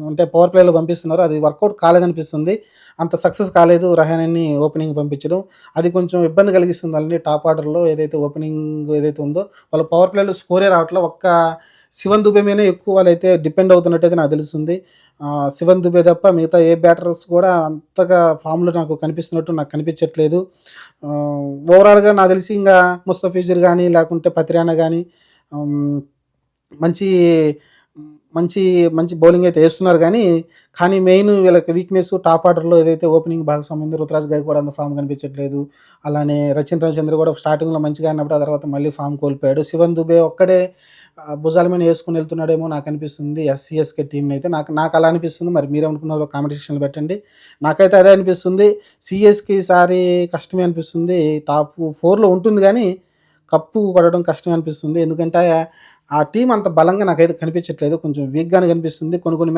అంటే పవర్ ప్లేలో పంపిస్తున్నారు. అది వర్కౌట్ కాలేదనిపిస్తుంది. అంత సక్సెస్ కాలేదు రహానెని ఓపెనింగ్ పంపించడం. అది కొంచెం ఇబ్బంది కలిగిస్తుంది ఆళ్ళని టాప్ ఆర్డర్‌లో ఏదైతే ఓపెనింగ్ ఏదైతే ఉందో, వాళ్ళ పవర్ ప్లేలో స్కోరే రావట్ల. ఒక్క శివన్ దుబే మీదనే ఎక్కువ వాళ్ళైతే డిపెండ్ అవుతున్నట్టయితే నాకు తెలుస్తుంది. శివన్ దుబే తప్ప మిగతా ఏ బ్యాటర్స్ కూడా అంతగా ఫామ్‌లో నాకు కనిపిస్తున్నట్టు నాకు కనిపించట్లేదు. ఓవరాల్‌గా నాకు తెలిసి ఇంగా ముస్తఫిజుర్ గానీ, లేకుంటే పతిరానా గానీ హ్మ్. మంచి మంచి మంచి బౌలింగయితే ఏస్తున్నారు గానీ, కానీ మెయిన్ వీళ్ళకి వీక్‌నెస్ టాప్ ఆర్డర్‌లో ఏదైతే ఓపెనింగ్ భాగస్వామ్యం ఉందో రుతురాజ్ గైక్వాడ్ అంత ఫామ్ కనిపించట్లేదు. అలానే రచిన్ రవిచంద్ర కూడా స్టార్టింగ్‌లో మంచిగా ఆడినప్పుడు, ఆ తర్వాత మళ్ళీ ఫామ్ కోల్పోయాడు. శివన్ దుబే ఒక్కడే భుజాల మీద యేసుకొని ఎళ్తున్నాడేమో నాకనిపిస్తుంది సీఎస్‌కే టీమ్‌నయితే. నాకలా అనిపిస్తుంది. మరి మీరేమనుకున్నారో కామెంట్ సెక్షన్‌లో పెట్టండి. నాకైతే అదే అనిపిస్తుంది. సీఎస్‌కే ఈసారి కష్టమే అనిపిస్తుంది. టాప్ 4లో ఉంటుంది గానీ, కప్పు కొట్టడం కష్టమే అనిపిస్తుంది. ఎందుకంటే, ఆ టీమ్ అంత బలంగా నాకైతే కనిపించట్లేదు. కొంచెం వీక్‌గానే కనిపిస్తుంది. కొన్ని కొన్ని